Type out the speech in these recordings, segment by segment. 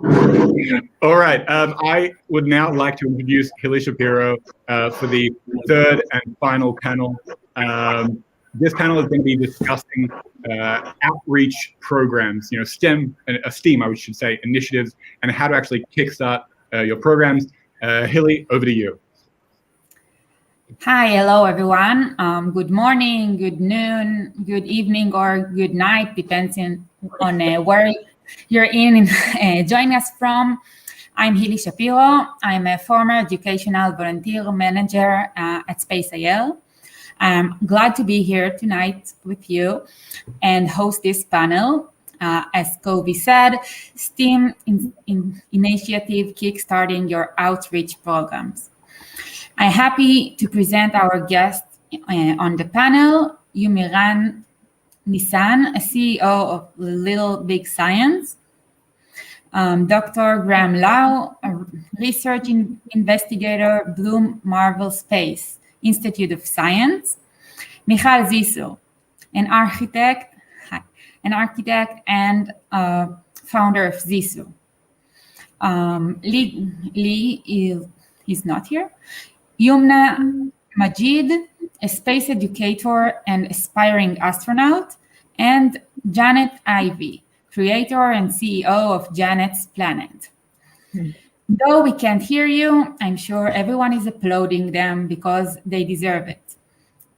All right. I would now like to introduce Hilly Shapiro for the third and final panel. This panel is going to be discussing outreach programs, STEM, I should say, initiatives, and how to actually kickstart your programs. Hilly, over to you. Hi, hello everyone. Good morning, good noon, good evening, or good night, depending on where you're joining us from. I'm Hilly Shapiro. I'm a former educational volunteer manager at SpaceIL. I'm glad to be here tonight with you and host this panel. As Kovi said, STEM initiative kickstarting your outreach programs. I'm happy to present our guest on the panel, Yomiran Nissan, a CEO of Little Big Science, Dr. Graham Lau, a research investigator, Bloom Marvel Space Institute of Science, Michal Zissou, an architect and founder of Zissou. Lee is not here. Yumna Majid, a space educator and aspiring astronaut, and Janet Ivey, creator and CEO of Janet's Planet. Though we can't hear you, I'm sure everyone is applauding them because they deserve it.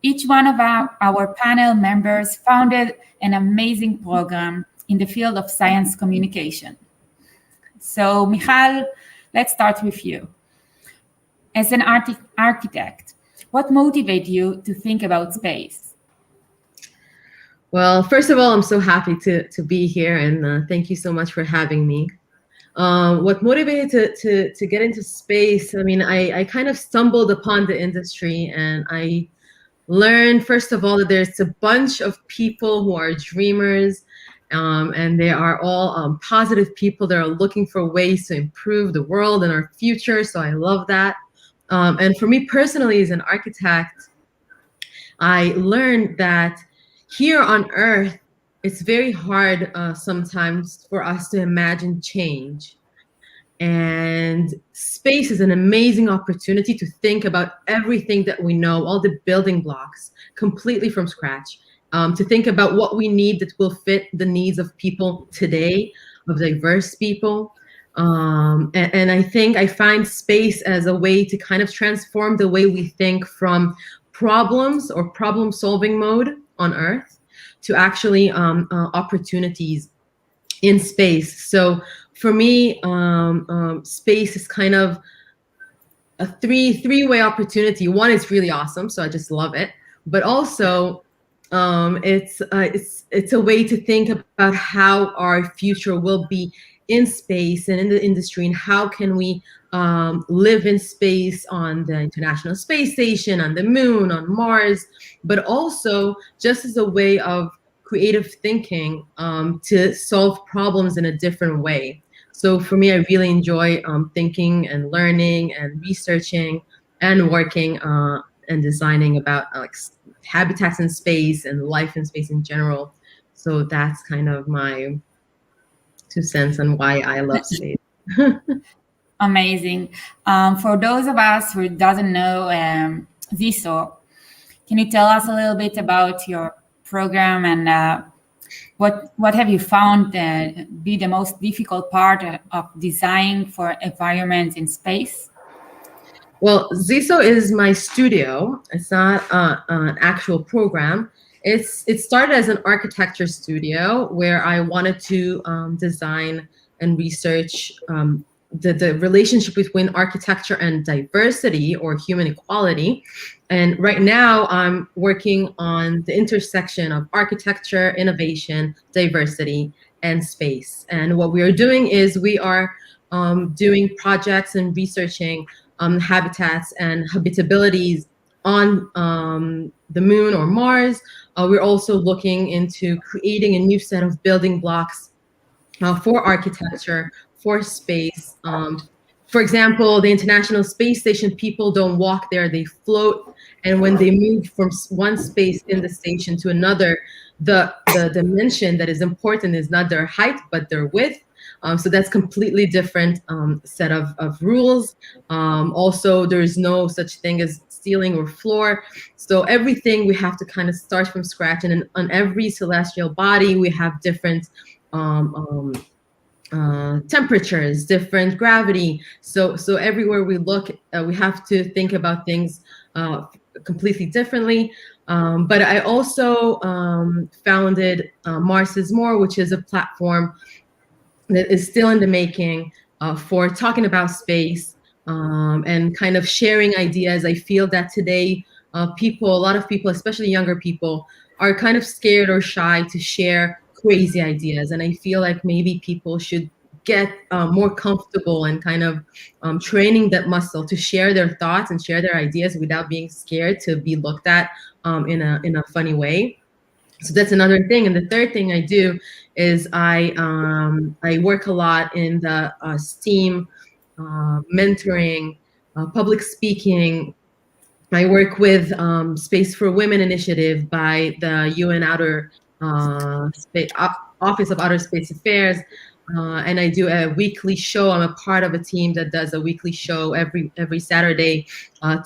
Each one of our panel members founded an amazing program in the field of science communication. So, Michal, let's start with you. As an architect, what motivated you to think about space? Well, first of all, I'm so happy to be here, and thank you so much for having me. What motivated to get into space? I mean, I kind of stumbled upon the industry, and I learned, first of all, that there's a bunch of people who are dreamers, and they are all positive people that are looking for ways to improve the world and our future. So I love that. And for me personally, as an architect, I learned that here on Earth, it's very hard sometimes for us to imagine change. And space is an amazing opportunity to think about everything that we know, all the building blocks, completely from scratch, to think about what we need that will fit the needs of people today, of diverse people. And I think I find space as a way to kind of transform the way we think from problems or problem-solving mode on Earth to actually opportunities in space. So for me, space is kind of a three-way opportunity. One is really awesome, so I just love it. But also, it's a way to think about how our future will be in space and in the industry, and how can we live in space on the International Space Station, on the moon, on Mars, but also just as a way of creative thinking to solve problems in a different way. So for me, I really enjoy thinking and learning and researching and working and designing about habitats in space and life in space in general. So that's kind of my 2 cents on why I love space. Amazing. For those of us who doesn't know Zissou, can you tell us a little bit about your program and what have you found be the most difficult part of design for environments in space? Well, Zissou is my studio. It's not an actual program. It started as an architecture studio where I wanted to design and research the relationship between architecture and diversity or human equality. And right now I'm working on the intersection of architecture, innovation, diversity, and space. And what we are doing is we are doing projects and researching habitats and habitabilities on the moon or Mars. We're also looking into creating a new set of building blocks for architecture, for space. For example, the International Space Station, people don't walk there, they float. And when they move from one space in the station to another, the dimension that is important is not their height, but their width. So that's completely different set of rules. Also, there's no such thing as ceiling or floor. So everything we have to kind of start from scratch. And on every celestial body, we have different temperatures, different gravity. So everywhere we look, we have to think about things completely differently. But I also founded Mars is More, which is a platform that is still in the making for talking about space and kind of sharing ideas. I feel that today a lot of people, especially younger people, are kind of scared or shy to share crazy ideas. And I feel like maybe people should get more comfortable and kind of training that muscle to share their thoughts and share their ideas without being scared to be looked at in a funny way. So that's another thing. And the third thing I do is I work a lot in the STEAM, mentoring, public speaking. I work with Space for Women initiative by the UN Office of Outer Space Affairs. And I do a weekly show. I'm a part of a team that does a weekly show every Saturday,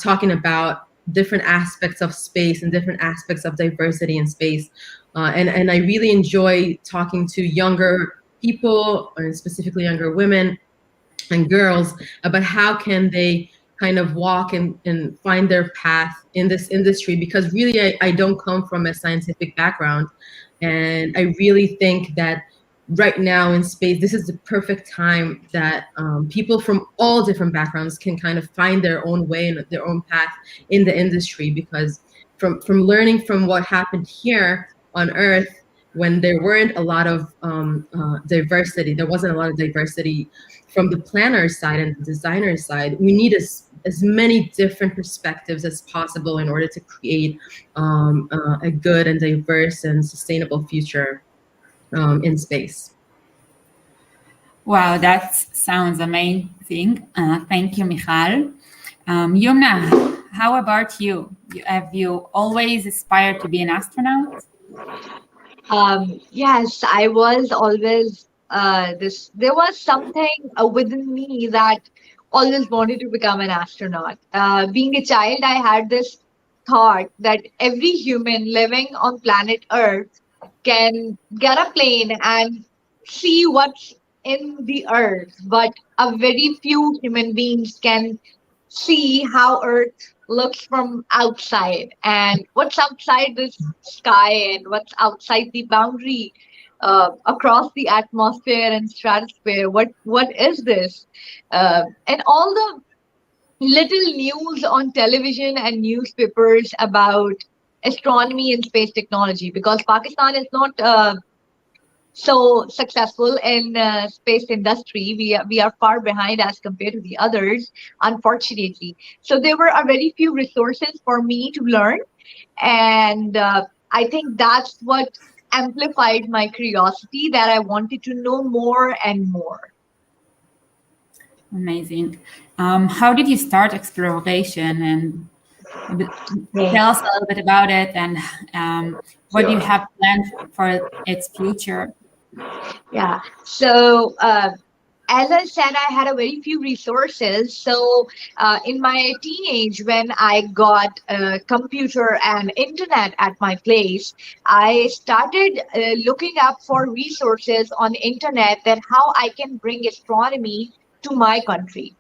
talking about different aspects of space and different aspects of diversity in space. And I really enjoy talking to younger people, and specifically younger women and girls, about how can they kind of walk and find their path in this industry. Because really, I don't come from a scientific background. And I really think that right now in space, this is the perfect time that people from all different backgrounds can kind of find their own way and their own path in the industry. Because from learning from what happened here on Earth, when there weren't a lot of diversity, there wasn't a lot of diversity from the planner side and the designer side. We need as many different perspectives as possible in order to create a good and diverse and sustainable future in space. Wow, that sounds amazing. Thank you, Michal. Yumna, how about you? Have you always aspired to be an astronaut? Yes, I was always there was something within me that always wanted to become an astronaut. Being a child, I had this thought that every human living on planet Earth can get a plane and see what's in the Earth, but a very few human beings can see how Earth looks from outside, and what's outside this sky and what's outside the boundary across the atmosphere and stratosphere. What is this? And all the little news on television and newspapers about astronomy and space technology, because Pakistan is not so successful in space industry. We are far behind as compared to the others, unfortunately. So there were a very few resources for me to learn, and I think that's what amplified my curiosity, that I wanted to know more and more. Amazing. How did you start exploration, and tell us a little bit about it, and what do you have planned for its future? Yeah. So, as I said, I had a very few resources. So, in my teenage, when I got a computer and internet at my place, I started looking up for resources on internet, that how I can bring astronomy to my country.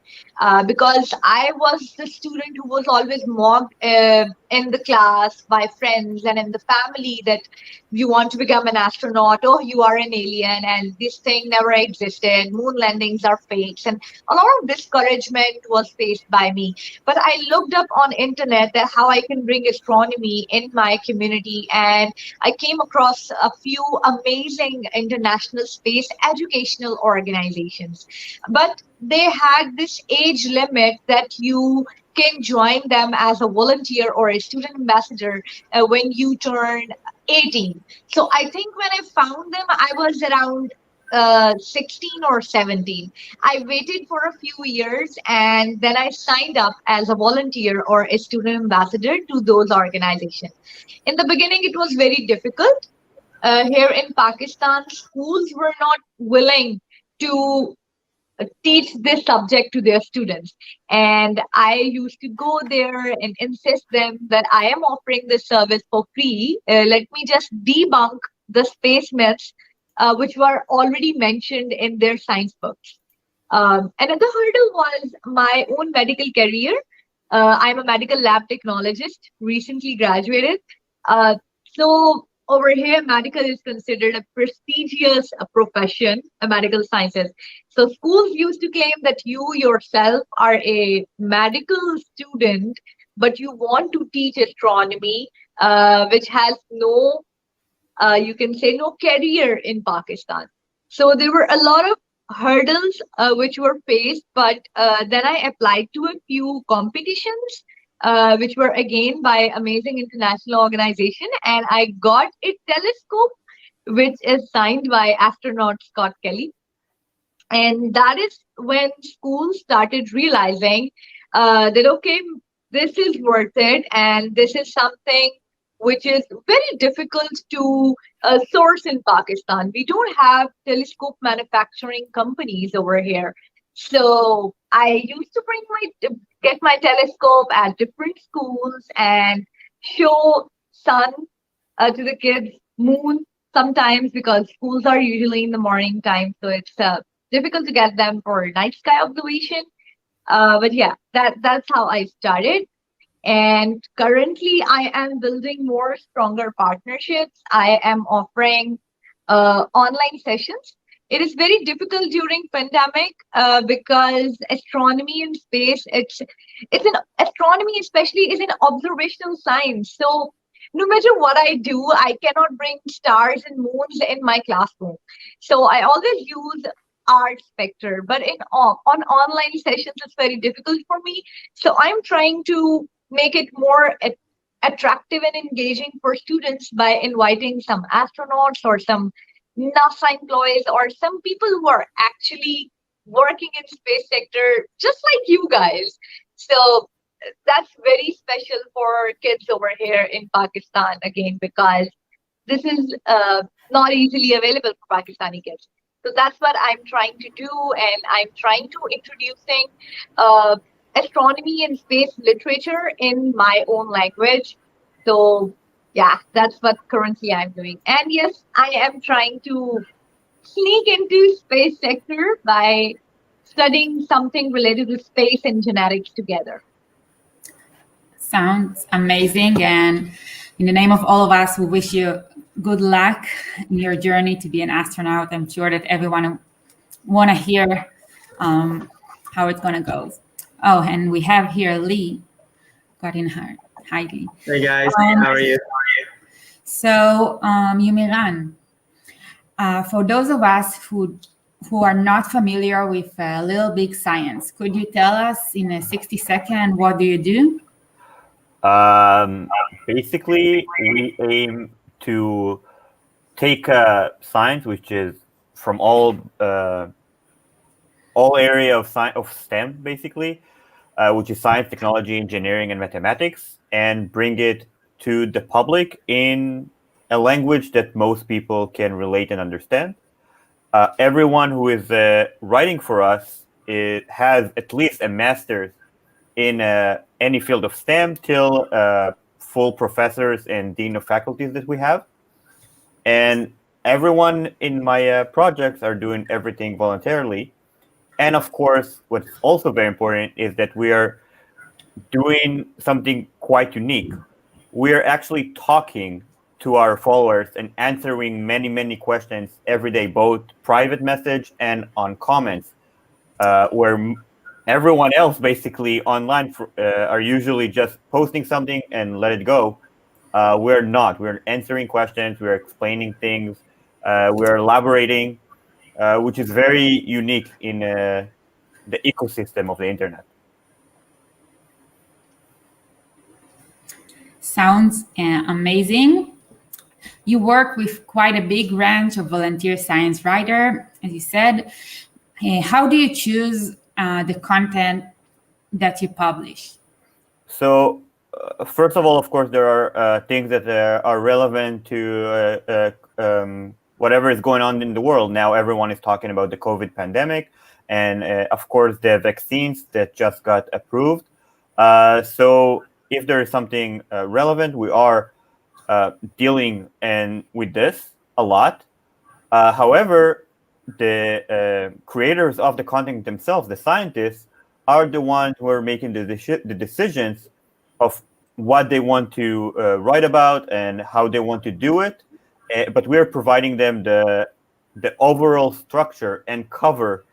Because I was the student who was always mocked in the class by friends and in the family, that you want to become an astronaut, oh, you are an alien, and this thing never existed, moon landings are fakes, and a lot of discouragement was faced by me. But I looked up on internet that how I can bring astronomy in my community, and I came across a few amazing international space educational organizations. But they had this age limit that you can join them as a volunteer or a student ambassador when you turn 18. So I think when I found them, I was around 16 or 17. I waited for a few years, and then I signed up as a volunteer or a student ambassador to those organizations. In the beginning, it was very difficult. Here in Pakistan, schools were not willing to teach this subject to their students. And I used to go there and insist them that I am offering this service for free. Let me just debunk the space myths which were already mentioned in their science books. Another hurdle was my own medical career. I'm a medical lab technologist, recently graduated. So over here, medical is considered a prestigious profession, medical sciences. So schools used to claim that you yourself are a medical student, but you want to teach astronomy, which has no, you can say, no career in Pakistan. So there were a lot of hurdles which were faced, but then I applied to a few competitions, which were again by amazing international organization, and I got a telescope which is signed by astronaut Scott Kelly. And that is when schools started realizing that, okay, this is worth it, and this is something which is very difficult to source in Pakistan. We don't have telescope manufacturing companies over here. So I used to get my telescope at different schools and show sun to the kids, moon sometimes, because schools are usually in the morning time. So it's difficult to get them for night sky observation. But yeah, that's how I started. And currently, I am building more stronger partnerships. I am offering online sessions. It is very difficult during pandemic because astronomy and space, it's an astronomy especially is an observational science. So no matter what I do, I cannot bring stars and moons in my classroom. So I always use art spectre, but on online sessions, it's very difficult for me. So I'm trying to make it more attractive and engaging for students by inviting some astronauts or some NASA employees or some people who are actually working in space sector, just like you guys. So that's very special for kids over here in Pakistan again, because this is not easily available for Pakistani kids. So that's what I'm trying to do, and I'm trying to introducing astronomy and space literature in my own language. So yeah, that's what currently I'm doing. And yes, I am trying to sneak into space sector by studying something related to space and genetics together. Sounds amazing. And in the name of all of us, we wish you good luck in your journey to be an astronaut. I'm sure that everyone want to hear how it's going to go. Oh, and we have here Lee got in her. Hi, Lee. Hey guys, how are you? So, Yomiran, for those of us who are not familiar with Little Big Science, could you tell us in a 60-second what do you do? Basically, we aim to take science, which is from all area of STEM, basically, which is science, technology, engineering, and mathematics, and bring it to the public in a language that most people can relate and understand. Everyone who is writing for us has at least a master's in any field of STEM till full professors and dean of faculties that we have. And everyone in my projects are doing everything voluntarily. And of course, what's also very important is that we are doing something quite unique. We are actually talking to our followers and answering many, many questions every day, both private message and on comments, where everyone else basically online are usually just posting something and let it go. We're not. We're answering questions. We're explaining things. We're elaborating, which is very unique in the ecosystem of the internet. Sounds amazing. You work with quite a big range of volunteer science writer, as you said. How do you choose the content that you publish? So, first of all, of course, there are things that are relevant to whatever is going on in the world. Now everyone is talking about the COVID pandemic, and of course the vaccines that just got approved. So if there is something relevant, we are dealing with this a lot. However, the creators of the content themselves, the scientists, are the ones who are making the decisions of what they want to write about and how they want to do it. But we're providing them the overall structure and cover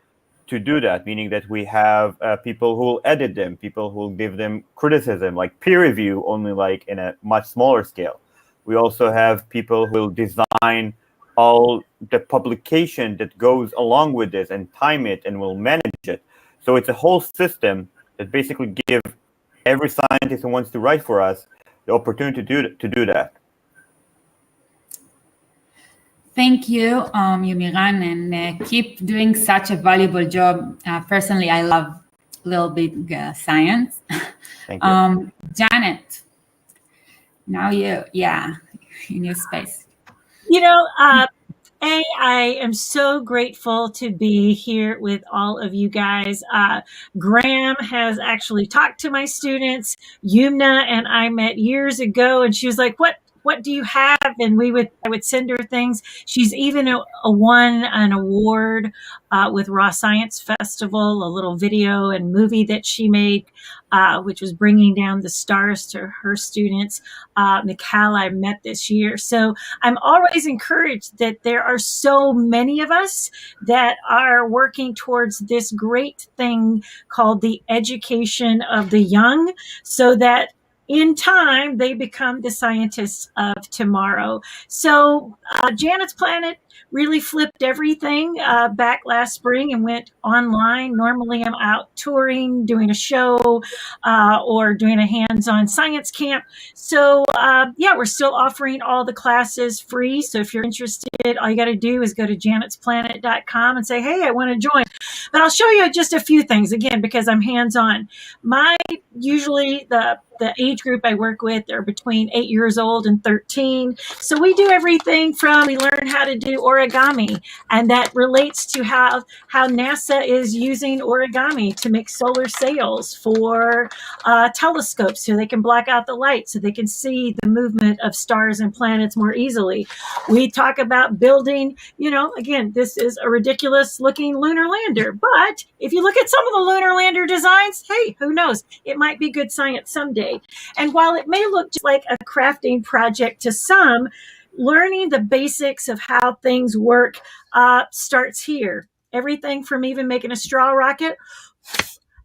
to do that, meaning that we have people who will edit them, people who will give them criticism, like peer review, only like in a much smaller scale. We also have people who will design all the publication that goes along with this and time it and will manage it. So it's a whole system that basically gives every scientist who wants to write for us the opportunity to do that. Thank you, Yomiran, and keep doing such a valuable job. Personally, I love Little Big Science. Thank you. Janet, now you, in your space. I am so grateful to be here with all of you guys. Graham has actually talked to my students. Yumna and I met years ago, and she was like, what do you have? And I would send her things. She's even won an award with Raw Science Festival, a little video and movie that she made, which was bringing down the stars to her students. Mikhail, I met this year. So I'm always encouraged that there are so many of us that are working towards this great thing called the education of the young, so that in time, they become the scientists of tomorrow. So Janet's Planet really flipped everything back last spring and went online. Normally, I'm out touring, doing a show, or doing a hands-on science camp. So we're still offering all the classes free. So if you're interested, all you got to do is go to janetsplanet.com and say, hey, I want to join. But I'll show you just a few things, again, because I'm hands-on. Usually the age group I work with are between 8 years old and 13. So we do everything from, we learn how to do origami, and that relates to how NASA is using origami to make solar sails for telescopes, so they can block out the light, so they can see the movement of stars and planets more easily. We talk about building, again, this is a ridiculous looking lunar lander, but if you look at some of the lunar lander designs, hey, who knows? It might be good science someday. And while it may look just like a crafting project to some, learning the basics of how things work starts here. Everything from even making a straw rocket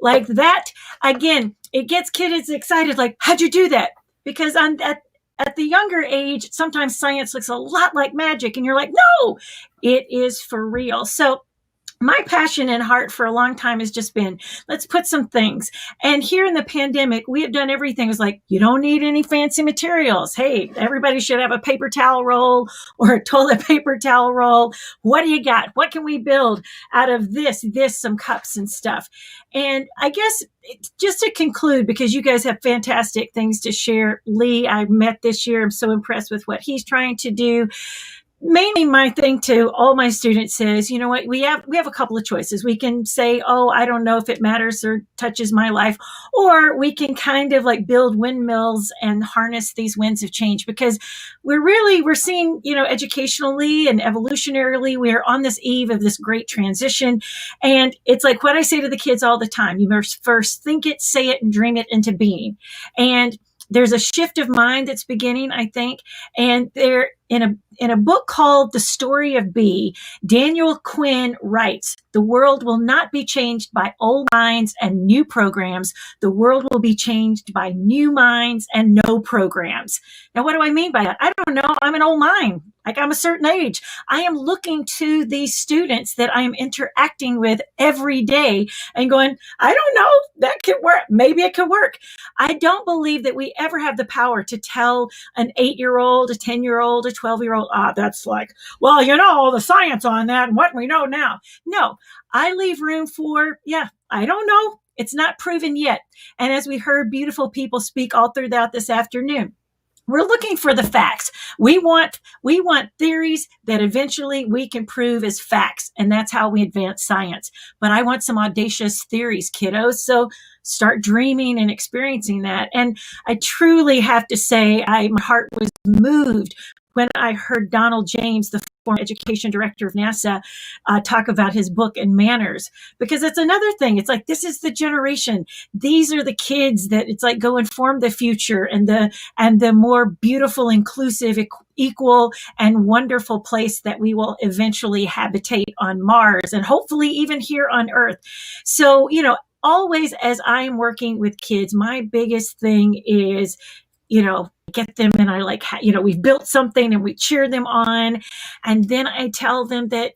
like that. Again, it gets kids excited, like, how'd you do that? Because at the younger age, sometimes science looks a lot like magic, and you're like, no, it is for real. So my passion and heart for a long time has just been, let's put some things. And here in the pandemic, we have done everything. It's like, you don't need any fancy materials. Hey, everybody should have a paper towel roll or a toilet paper towel roll. What do you got? What can we build out of this, some cups and stuff? And I guess just to conclude, because you guys have fantastic things to share. Lee, I met this year. I'm so impressed with what he's trying to do. Mainly my thing to all my students is, you know what, we have a couple of choices. We can say, oh, I don't know if it matters or touches my life, or we can kind of like build windmills and harness these winds of change, because we're seeing, educationally and evolutionarily, we're on this eve of this great transition. And it's like what I say to the kids all the time, you must first think it, say it, and dream it into being. And there's a shift of mind that's beginning, I think. And there, in a book called The Story of Bee, Daniel Quinn writes, the world will not be changed by old minds and new programs. The world will be changed by new minds and no programs. Now, what do I mean by that? I don't know. I'm an old mind. Like, I'm a certain age. I am looking to these students that I am interacting with every day and going, I don't know, that could work. Maybe it could work. I don't believe that we ever have the power to tell an 8-year-old, a 10-year-old, a 12-year-old, that's like, well, the science on that and what we know now. No, I leave room for, I don't know. It's not proven yet. And as we heard beautiful people speak all throughout this afternoon, We're looking for the facts. We want theories that eventually we can prove as facts, and that's how we advance science. But I want some audacious theories, kiddos. So start dreaming and experiencing that. And I truly have to say, my heart was moved when I heard Donald James, the former education director of NASA, talk about his book and manners, because that's another thing. It's like, this is the generation. These are the kids that it's like go inform the future and the more beautiful, inclusive, equal, and wonderful place that we will eventually habitate on Mars and hopefully even here on Earth. So, always as I'm working with kids, my biggest thing is, get them, and I we've built something and we cheer them on. And then I tell them that,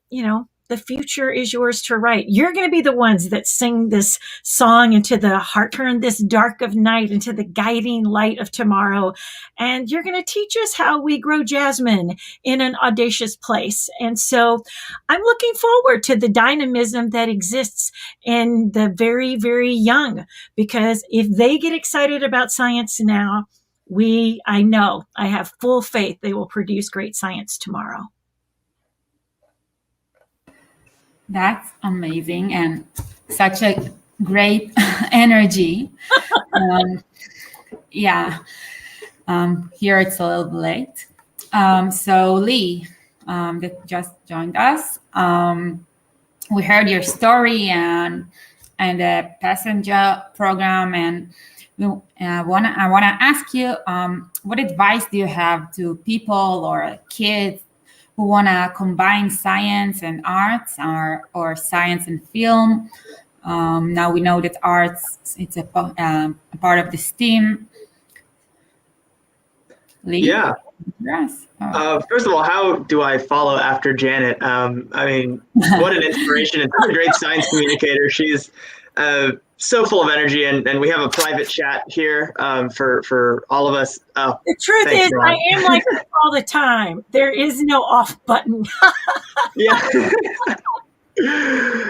the future is yours to write. You're going to be the ones that sing this song into the heart, turn this dark of night into the guiding light of tomorrow. And you're going to teach us how we grow jasmine in an audacious place. And so I'm looking forward to the dynamism that exists in the very, very young, because if they get excited about science now, I have full faith they will produce great science tomorrow. That's amazing and such a great energy. Here it's a little late. So Lee, that just joined us. We heard your story and the passenger program, and I wanna ask you, what advice do you have to people or kids who want to combine science and arts, or science and film? Now we know that arts, it's a part of the STEAM. Lee? Yeah. Yes. First of all, how do I follow after Janet? What an inspiration and such a great science communicator. She's so full of energy, and we have a private chat here for all of us. The truth is, Ron. I am like this all the time. There is no off button. Yeah.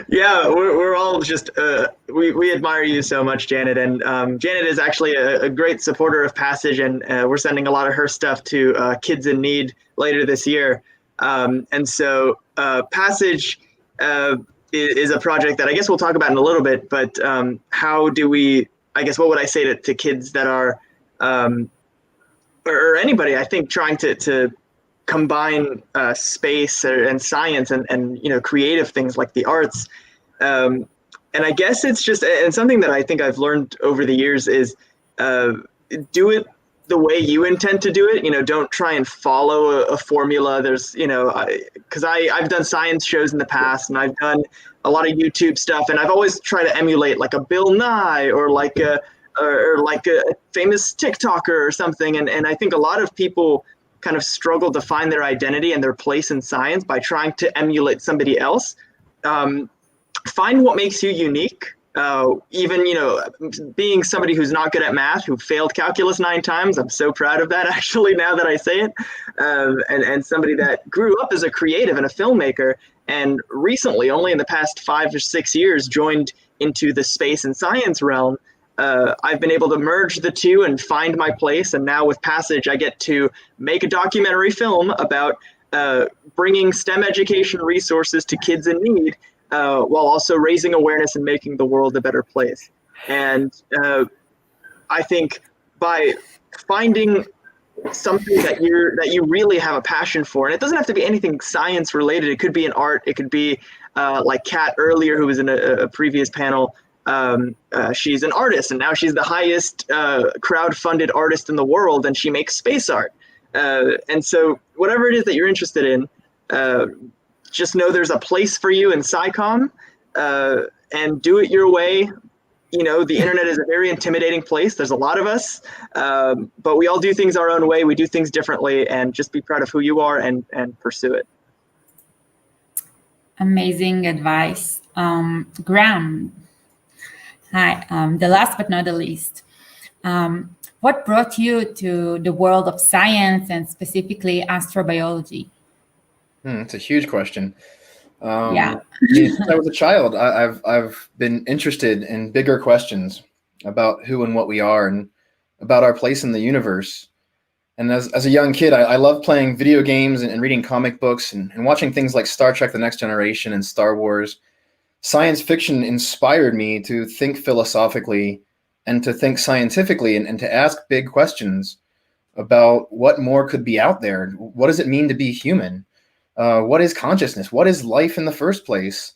Yeah, we're all just, we admire you so much, Janet. And Janet is actually a great supporter of Passage, and we're sending a lot of her stuff to kids in need later this year. And so Passage is a project that I guess we'll talk about in a little bit, but how do we, I guess, what would I say to kids that are, or anybody, I think, trying to combine space and science and creative things like the arts. And I guess it's just, and something that I think I've learned over the years is do it the way you intend to do it. Don't try and follow a formula. There's, because I've done science shows in the past, and I've done a lot of YouTube stuff, and I've always tried to emulate like a Bill Nye or like a famous TikToker or something. And I think a lot of people kind of struggle to find their identity and their place in science by trying to emulate somebody else. Find what makes you unique. Even, being somebody who's not good at math, who failed calculus 9 times, I'm so proud of that actually now that I say it. And somebody that grew up as a creative and a filmmaker, and recently, only in the past 5 or 6 years, joined into the space and science realm. I've been able to merge the two and find my place. And now with Passage, I get to make a documentary film about bringing STEM education resources to kids in need, while also raising awareness and making the world a better place. And I think by finding something that you really have a passion for, and it doesn't have to be anything science related. It could be an art. It could be like Kat earlier, who was in a previous panel. She's an artist, and now she's the highest crowd-funded artist in the world, and she makes space art. And so whatever it is that you're interested in, just know there's a place for you in SciComm, and do it your way. The internet is a very intimidating place. There's a lot of us, but we all do things our own way. We do things differently, and just be proud of who you are and pursue it. Amazing advice. Graham. Hi, the last but not the least. What brought you to the world of science and specifically astrobiology? It's a huge question. Yeah. Since I was a child, I've been interested in bigger questions about who and what we are and about our place in the universe. And as a young kid, I loved playing video games and reading comic books and watching things like Star Trek: The Next Generation and Star Wars. Science fiction inspired me to think philosophically and to think scientifically and to ask big questions about what more could be out there. What does it mean to be human? What is consciousness? What is life in the first place?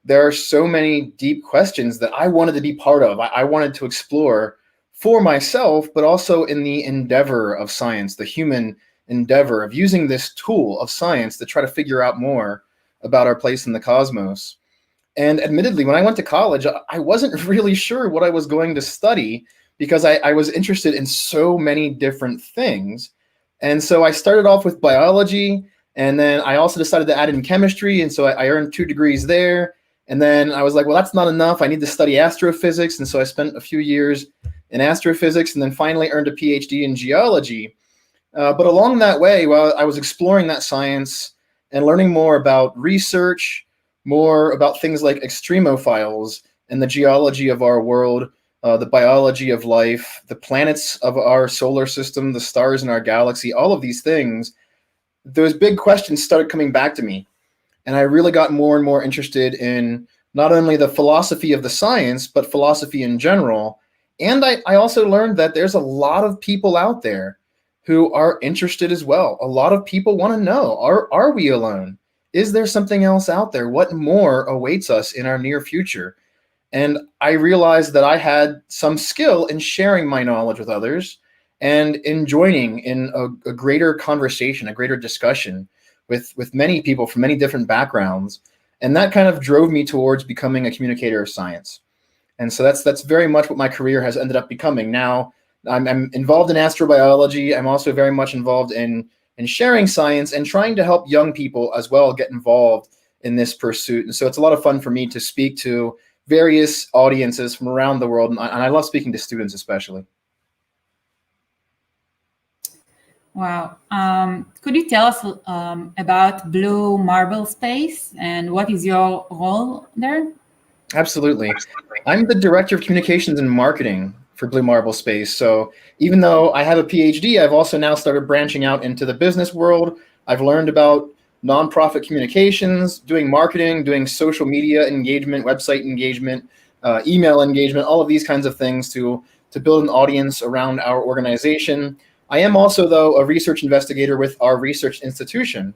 There are so many deep questions that I wanted to be part of. I wanted to explore for myself, but also in the endeavor of science, the human endeavor of using this tool of science to try to figure out more about our place in the cosmos. And admittedly, when I went to college, I wasn't really sure what I was going to study because I was interested in so many different things. And so I started off with biology, and then I also decided to add in chemistry, and so I earned 2 degrees there. And then I was like, well, that's not enough. I need to study astrophysics, and so I spent a few years in astrophysics, and then finally earned a PhD in geology. But along that way, while I was exploring that science and learning more about research, more about things like extremophiles and the geology of our world, the biology of life, the planets of our solar system, the stars in our galaxy, all of these things, those big questions started coming back to me. And I really got more and more interested in not only the philosophy of the science, but philosophy in general. And I also learned that there's a lot of people out there who are interested as well. A lot of people want to know, are we alone? Is there something else out there? What more awaits us in our near future? And I realized that I had some skill in sharing my knowledge with others and in joining in a greater conversation, a greater discussion with many people from many different backgrounds. And that kind of drove me towards becoming a communicator of science. And so that's very much what my career has ended up becoming. Now I'm involved in astrobiology. I'm also very much involved in sharing science and trying to help young people as well get involved in this pursuit. And so it's a lot of fun for me to speak to various audiences from around the world. And I love speaking to students especially. Wow. Could you tell us about Blue Marble Space and what is your role there? Absolutely. I'm the Director of Communications and Marketing for Blue Marble Space. So even though I have a PhD, I've also now started branching out into the business world. I've learned about nonprofit communications, doing marketing, doing social media engagement, website engagement, email engagement, all of these kinds of things to build an audience around our organization. I am also, though, a research investigator with our research institution.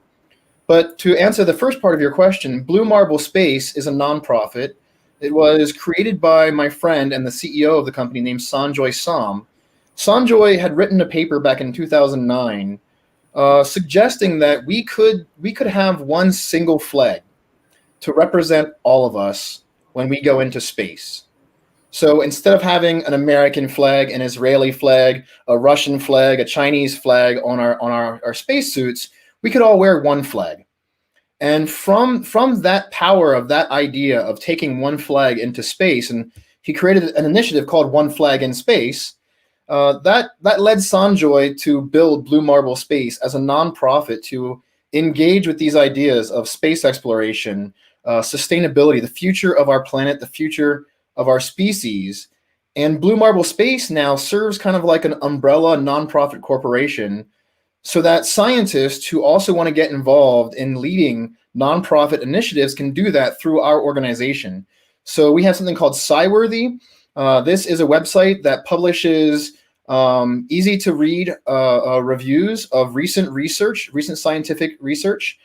But to answer the first part of your question, Blue Marble Space is a nonprofit. It was created by my friend and the CEO of the company named Sanjoy Som. Sanjoy had written a paper back in 2009 suggesting that we could have one single flag to represent all of us when we go into space. So instead of having an American flag, an Israeli flag, a Russian flag, a Chinese flag on our spacesuits, we could all wear one flag. And from that power of that idea of taking one flag into space, and he created an initiative called One Flag in Space, that led Sanjoy to build Blue Marble Space as a nonprofit to engage with these ideas of space exploration, sustainability, the future of our planet, the future of our species. And Blue Marble Space now serves kind of like an umbrella nonprofit corporation so that scientists who also want to get involved in leading nonprofit initiatives can do that through our organization. So we have something called SciWorthy. This is a website that publishes easy to read reviews of recent scientific research.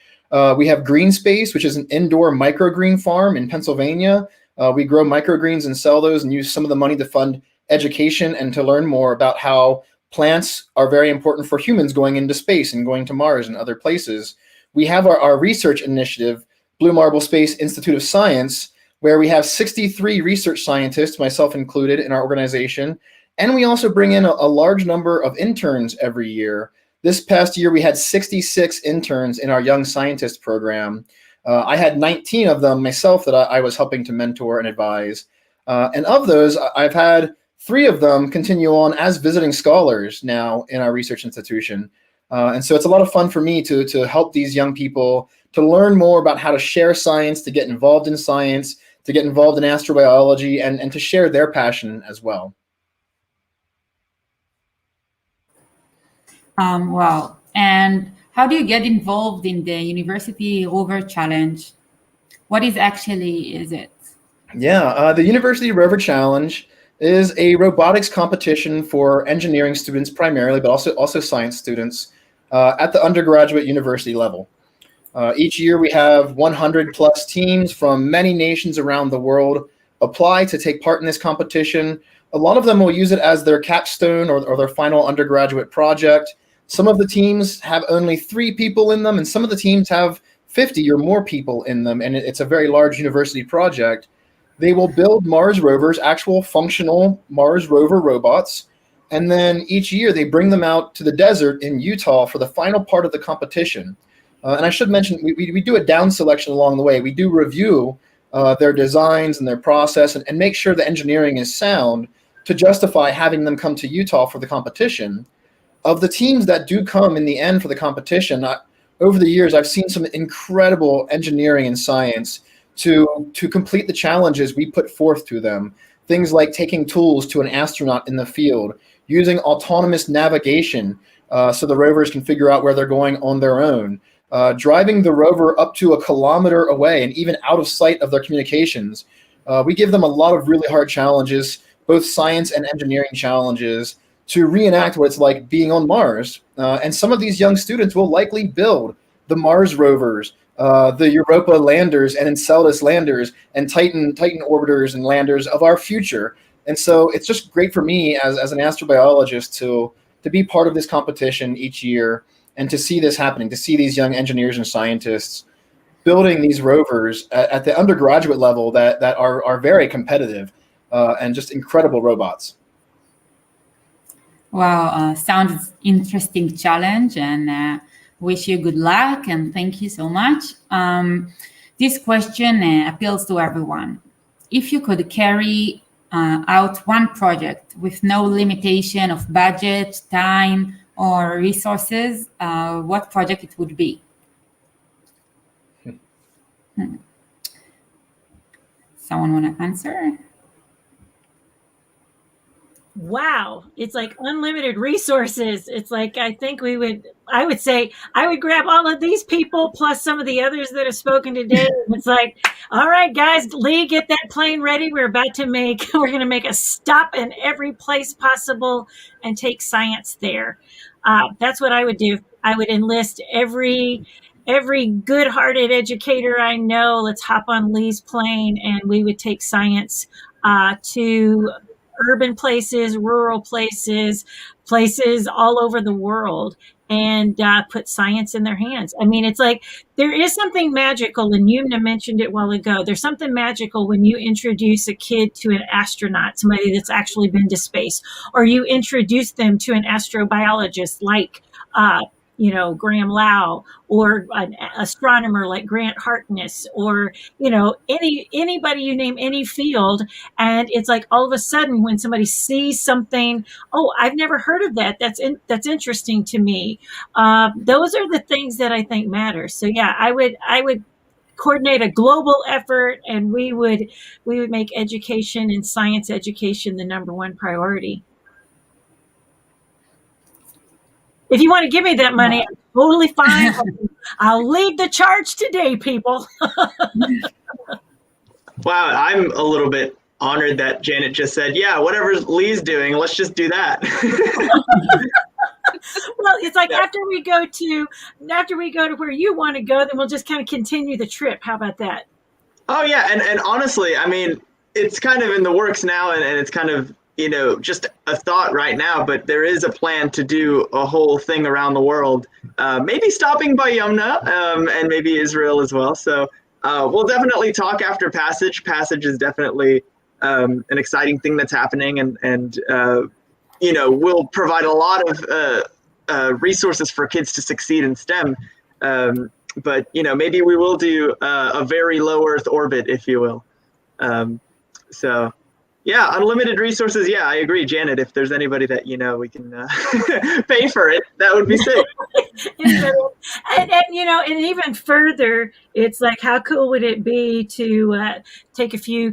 We have Green Space, which is an indoor microgreen farm in Pennsylvania. We grow microgreens and sell those and use some of the money to fund education and to learn more about how plants are very important for humans going into space and going to Mars and other places. We have our research initiative, Blue Marble Space Institute of Science, where we have 63 research scientists, myself included, in our organization. And we also bring in a large number of interns every year. This past year, we had 66 interns in our Young Scientist program. I had 19 of them myself that I was helping to mentor and advise. And of those, I've had 3 of them continue on as visiting scholars now in our research institution. And so it's a lot of fun for me to help these young people to learn more about how to share science, to get involved in science, to get involved in astrobiology, and to share their passion as well. Wow. And how do you get involved in the University Rover Challenge? What is it? Yeah, the University Rover Challenge is a robotics competition for engineering students primarily, but also science students at the undergraduate university level. Each year we have 100 plus teams from many nations around the world apply to take part in this competition. A lot of them will use it as their capstone or their final undergraduate project. Some of the teams have only 3 people in them, and some of the teams have 50 or more people in them, and it's a very large university project. They will build Mars rovers, actual functional Mars rover robots, and then each year they bring them out to the desert in Utah for the final part of the competition. And I should mention, we do a down selection along the way. We do review their designs and their process and make sure the engineering is sound to justify having them come to Utah for the competition. Of the teams that do come in the end for the competition, over the years, I've seen some incredible engineering and science to complete the challenges we put forth to them. Things like taking tools to an astronaut in the field, using autonomous navigation so the rovers can figure out where they're going on their own, driving the rover up to 1 kilometer away and even out of sight of their communications. We give them a lot of really hard challenges, both science and engineering challenges, to reenact what it's like being on Mars. And some of these young students will likely build the Mars rovers, the Europa landers and Enceladus landers and Titan orbiters and landers of our future. And so it's just great for me as an astrobiologist to be part of this competition each year and to see this happening, to see these young engineers and scientists building these rovers at the undergraduate level that are very competitive and just incredible robots. Wow, sounds interesting challenge, and wish you good luck and thank you so much. This question appeals to everyone. If you could carry out one project with no limitation of budget, time, or resources, what project it would be? Someone want to answer? Wow, it's like unlimited resources. It's like I would say I would grab all of these people plus some of the others that have spoken today. It's like, all right, guys, Lee, get that plane ready. We're going to make a stop in every place possible and take science there. That's what I would do. I would enlist every good-hearted educator I know. Let's hop on Lee's plane and we would take science to urban places, rural places all over the world, and put science in their hands. I mean, it's like there is something magical, and Yumna mentioned it a while ago. There's something magical when you introduce a kid to an astronaut, somebody that's actually been to space, or you introduce them to an astrobiologist like Graham Lau, or an astronomer like Grant Harkness, or anybody you name, any field, and it's like all of a sudden when somebody sees something, oh, I've never heard of that. That's interesting to me. Those are the things that I think matter. So yeah, I would coordinate a global effort, and we would make education and science education the number one priority. If you want to give me that money, I'm totally fine. I'll lead the charge today, people. Wow, I'm a little bit honored that Janet just said, yeah, whatever Lee's doing, let's just do that. Well, it's like after we go to where you want to go, then we'll just kind of continue the trip. How about that? Oh, yeah. And honestly, I mean, it's kind of in the works now, and it's kind of, just a thought right now, but there is a plan to do a whole thing around the world, maybe stopping by Yumna and maybe Israel as well. So we'll definitely talk after Passage. Passage is definitely an exciting thing that's happening, and we'll provide a lot of resources for kids to succeed in STEM. But, maybe we will do a very low Earth orbit, if you will. So. Yeah, unlimited resources. Yeah, I agree, Janet. If there's anybody that we can pay for it, that would be sick. and even further, it's like, how cool would it be to take a few,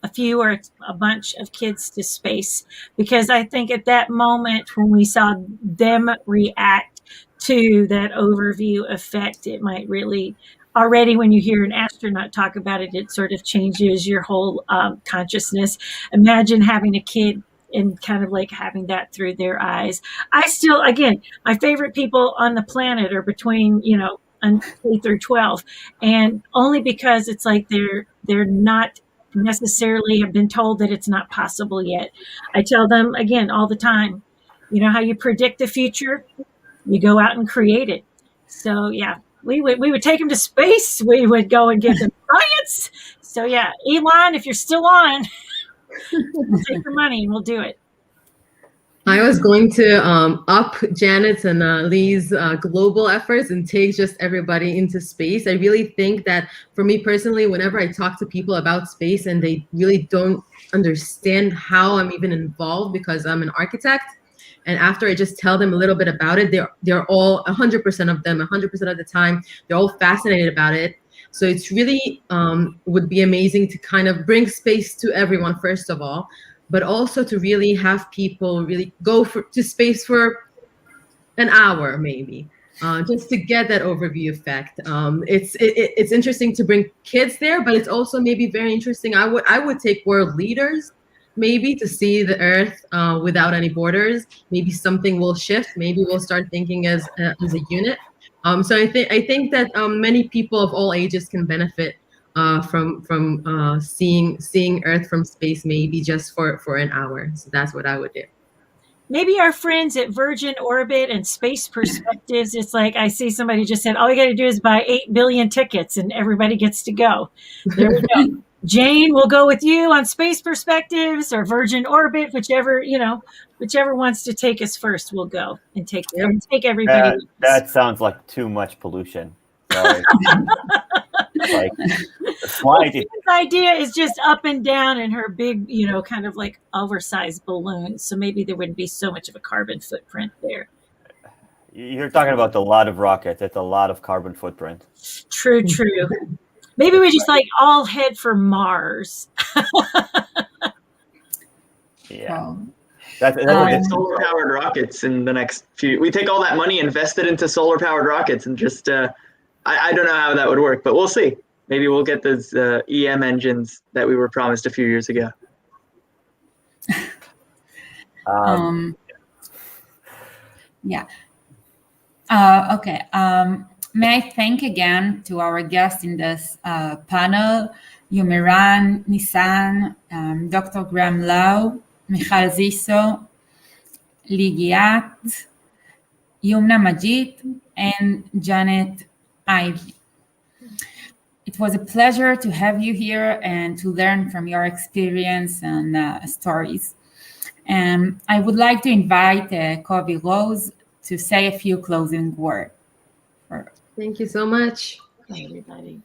a few or a bunch of kids to space, because I think at that moment when we saw them react to that overview effect, it might really, already when you hear an astronaut talk about it, it sort of changes your whole consciousness. Imagine having a kid and kind of like having that through their eyes. I still, again, my favorite people on the planet are between, K through 12, and only because it's like they're not necessarily have been told that it's not possible yet. I tell them again all the time, you know how you predict the future? You go out and create it. So yeah, we would take them to space. We would go and give them science. So yeah, Elon, if you're still on, take your money and we'll do it. I was going to up Janet's and Lee's global efforts and take just everybody into space. I really think that for me personally, whenever I talk to people about space and they really don't understand how I'm even involved because I'm an architect, and after I just tell them a little bit about it, they're all 100% of them, 100% of the time, they're all fascinated about it. So it's really would be amazing to kind of bring space to everyone, first of all, but also to really have people really go to space for an hour, maybe, just to get that overview effect. It's interesting to bring kids there, but it's also maybe very interesting. I would take world leaders, maybe, to see the Earth without any borders. Maybe something will shift. Maybe we'll start thinking as a unit. So I think that many people of all ages can benefit from seeing Earth from space, maybe just for an hour. So that's what I would do. Maybe our friends at Virgin Orbit and Space Perspectives, it's like I see somebody just said, all you got to do is buy 8 billion tickets and everybody gets to go. There we go. Jane, we'll go with you on Space Perspectives or Virgin Orbit, whichever wants to take us first, we'll go and take everybody. That sounds like too much pollution. Sorry. Like, This idea is just up and down in her big, kind of like oversized balloon. So maybe there wouldn't be so much of a carbon footprint there. You're talking about a lot of rockets. It's a lot of carbon footprint. True. Maybe we just like all head for Mars. Yeah. That's solar powered rockets in the next few. We take all that money, invest it into solar powered rockets, and just I don't know how that would work, but we'll see. Maybe we'll get those EM engines that we were promised a few years ago. Yeah. Okay. May I thank again to our guests in this panel, Yomiran, Nissan, Dr. Graham Lau, Michal Ziso, Ligiat, Yumna Majid, and Janet Ivey. It was a pleasure to have you here and to learn from your experience and stories. I would like to invite Kovi Rose to say a few closing words. Thank you so much. Hey, everybody.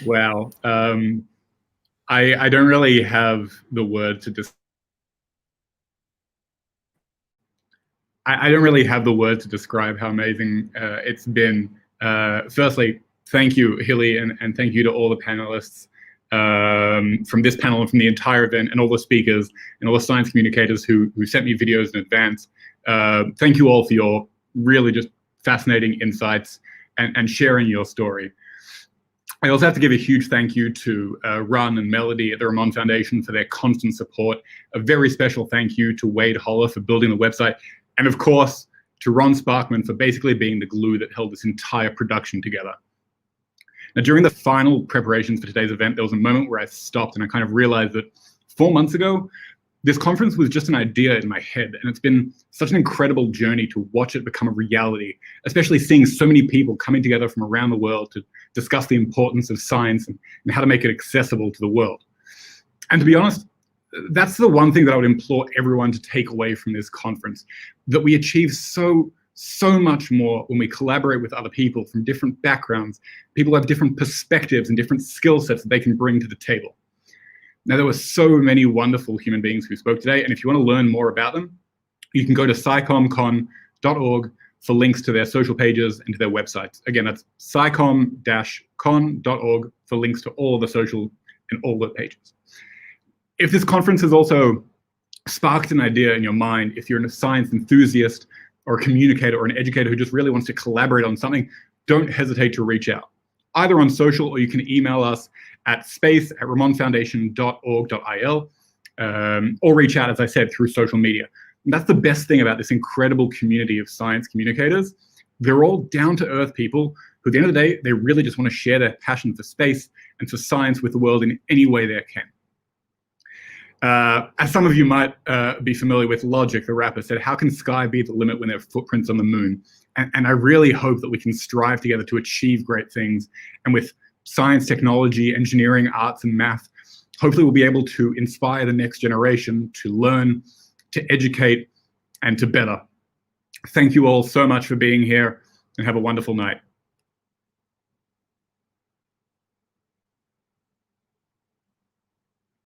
Wow. I don't really have the word to I don't really have the word to describe how amazing it's been. Firstly, thank you, Hilly, and thank you to all the panelists from this panel and from the entire event, and all the speakers and all the science communicators who sent me videos in advance. Thank you all for your really just fascinating insights and sharing your story. I also have to give a huge thank you to Run and Melody at the Ramon Foundation for their constant support. A very special thank you to Wade Holler for building the website. And of course, to Ron Sparkman for basically being the glue that held this entire production together. Now, during the final preparations for today's event, there was a moment where I stopped and I kind of realized that 4 months ago, this conference was just an idea in my head, and it's been such an incredible journey to watch it become a reality, especially seeing so many people coming together from around the world to discuss the importance of science and how to make it accessible to the world. And to be honest, that's the one thing that I would implore everyone to take away from this conference, that we achieve so much more when we collaborate with other people from different backgrounds. People have different perspectives and different skill sets that they can bring to the table. Now, there were so many wonderful human beings who spoke today, and if you want to learn more about them, you can go to SciCommCon.org for links to their social pages and to their websites. Again, that's SciComm-Con.org for links to all of the social and all the pages. If this conference has also sparked an idea in your mind, if you're a science enthusiast or a communicator or an educator who just really wants to collaborate on something, don't hesitate to reach out, either on social, or you can email us at space@ramonfoundation.org.il, or reach out, as I said, through social media. And that's the best thing about this incredible community of science communicators. They're all down-to-earth people who, at the end of the day, they really just want to share their passion for space and for science with the world in any way they can. As some of you might be familiar with, Logic, the rapper, said, "How can sky be the limit when there are footprints on the moon?" And I really hope that we can strive together to achieve great things. And with science, technology, engineering, arts, and math, hopefully we'll be able to inspire the next generation to learn, to educate, and to better. Thank you all so much for being here, and have a wonderful night.